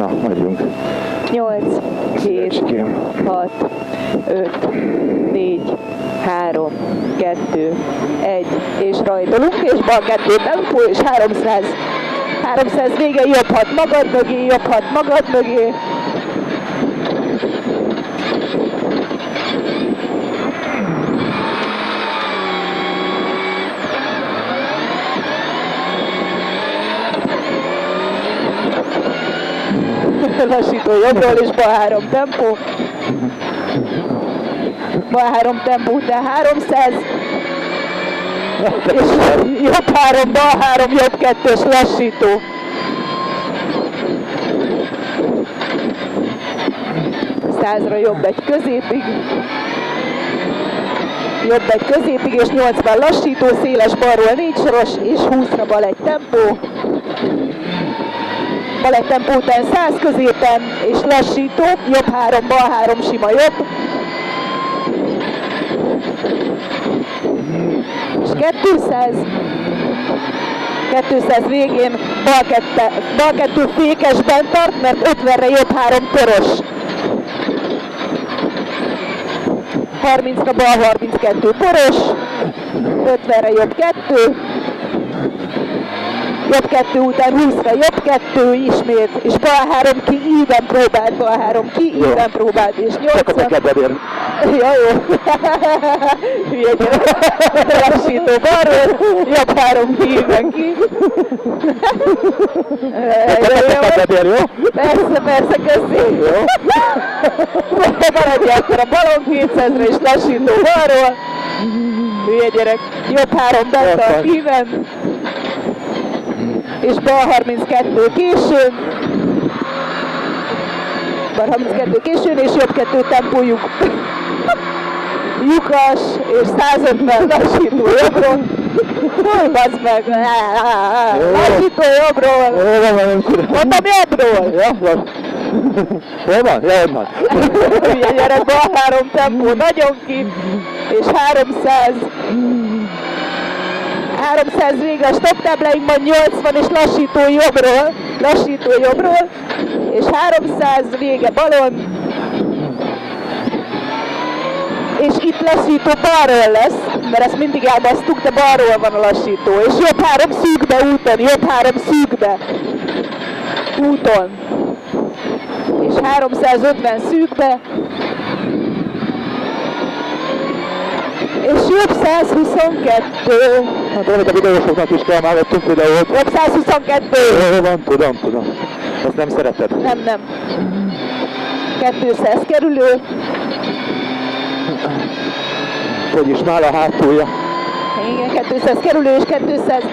Na, megyünk. 8, 7, 6, 5, 4, 3, 2, 1, és rajtolunk, és bal 2 tempó, és 300. 300 vége, jobb 6 magad mögé, jobb 6 magad mögé. Lassító jobbról, és bal 3 tempó. Bal 3 tempó után 300. És jobb 3, bal 3, jobb 2-ös lassító. Százra jobb egy középig. Jobb egy középig, és 80 lassító, széles balról 4 soros, és 20-ra bal egy tempó. Bal egy tempó után 100 középen, és lassító, jobb 3, bal 3, sima jobb. És 200. 200 végén bal 2 fékesben tart, mert 50-re jobb 3 koros. 30-ra bal 32 koros, 50-re jobb 2. Jobb 2 után 20-ra jobb 2 ismét, és bal 3 ki, íven próbált, bal 3 ki, íven próbált, és 80. Ja, jó. Hülye gyerek. Lassító balról, jobb 3 ki, íven ki. Persze, köszi. Maradj akkor a balon 200-ra, és lassító balról. Hülye gyerek. Jobb 3 bent a íven. És bal 32 későn. Bal 32 későn, és jobb 2 tempójuk. Lyukas, és 150 lassító jobbról. Bazd meg! Lassító jobbról! Mondtam jobbról! Hol van? Ja, ott van. Ugye gyerek, bal 3 tempó, nagyon ki, és 300. 300 vége a stop tábláinkban, 80 és lassító jobbról, és 300 vége balon, és itt lassító balról lesz, mert ezt mindig elbasztuk, de balról van a lassító, és jobb 3 szűkbe úton, jobb 3 szűkbe úton, és 350 szűkbe, és jobb 122. Hát olyan, a videósoknak is kell, már vettünk videót. Jobb 122. Jó van, tudom. Azt nem szereted? Nem. 200 kerülő. Hogy is már a hátulja. Igen, 200 kerülő, és 200.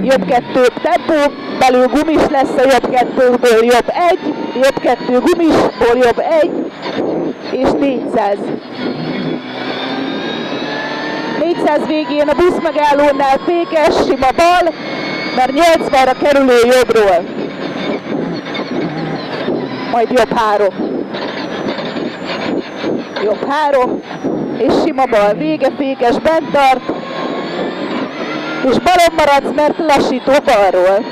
Jobb 2 tempó, belül gumis lesz a jobb 2-ből jobb 1, jobb 2 gumisból jobb 1, és 400. 400 végén a busz megállónál fékes, sima bal, mert 80-ra kerülő jobbról. Majd jobb 3. Jobb 3, és sima bal, vége fékes, bent tart, és balon maradsz, mert lassító balról.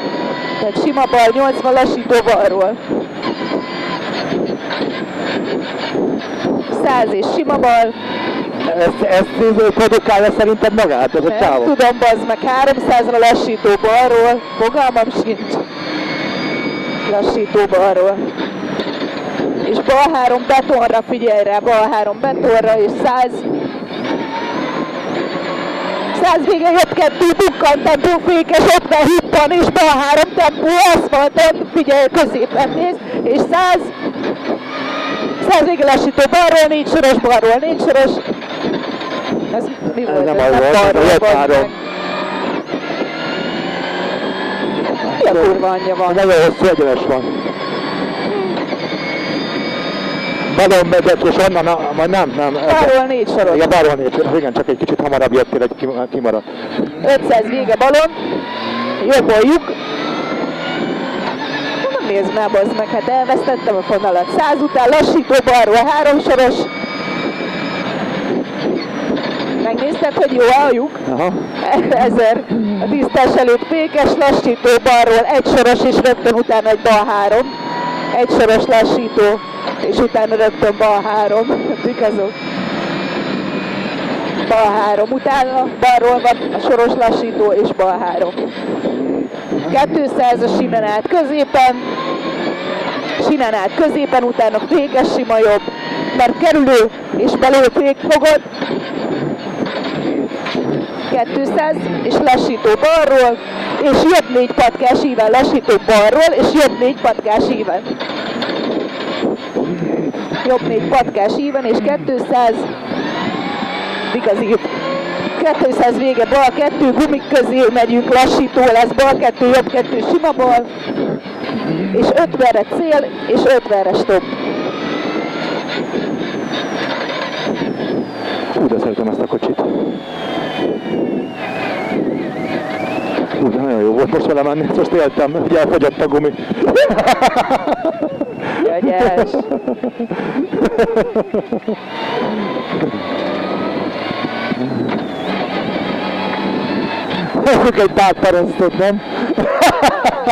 Tehát sima bal, 80 lassító balról. 100 és sima bal. Ezt produkálja szerinted magát, ez a csávó? Nem tudom, bazd meg, 300-ra lassító balról, fogalmam sincs. Lassító balról. És bal 3 betonra, figyelj rá, bal 3 betonra, és 100. 100 vége, jobb 2 bukkan, tempó fékes, 50 hippan, és bal 3 tempó aszfalton, figyelj, középen néz, és 100. 100 vége lassító balról, 4 soros balról, 4 soros. Ez mi volt? Ez nem balról, jobb 3. Mi a kurva anyja van? Nagyon hosszú egyenes van. Balon megyek, és onnan, vagy nem. Balról 4 soros. Igen, balról 4 soros, igen, csak egy kicsit hamarabb jöttél, egy kimaradt. 500 vége balon, jobboljuk. Nem nézd már, bazd meg, hát elvesztettem a fonalat. 100 után lassító balról, 3 soros. Megnézted, hogy jó a lyuk? Aha. 1000. A tisztás előtt fékes, lassító balról, egy soros és rögtön utána egy bal 3. Egy soros lassító, és utána rögtön bal 3. Igazok. Bal 3. Utána balról van a soros lassító és bal 3. 200 a sinen át középen. Sinen át középen, utána fékes sima jobb. Mert kerülő és belül fékfogod. 200 és lassító balról, és jobb 4 patkás íven, lassító balról, és jobb 4 patkás íven. Jobb 4 patkás íven, és 200, igazi, 200 vége, bal 2, gumik közé megyünk, lassító lesz, bal 2, jobb 2, sima bal, és 50-re cél, és 50-re stop. Hú, de szeretem ezt a kocsit. Hú, de nagyon jó volt most vele menni, most éltem, hogy elfogyott a gumi. Gyögyes. Hozunk egy bát parasztot, nem?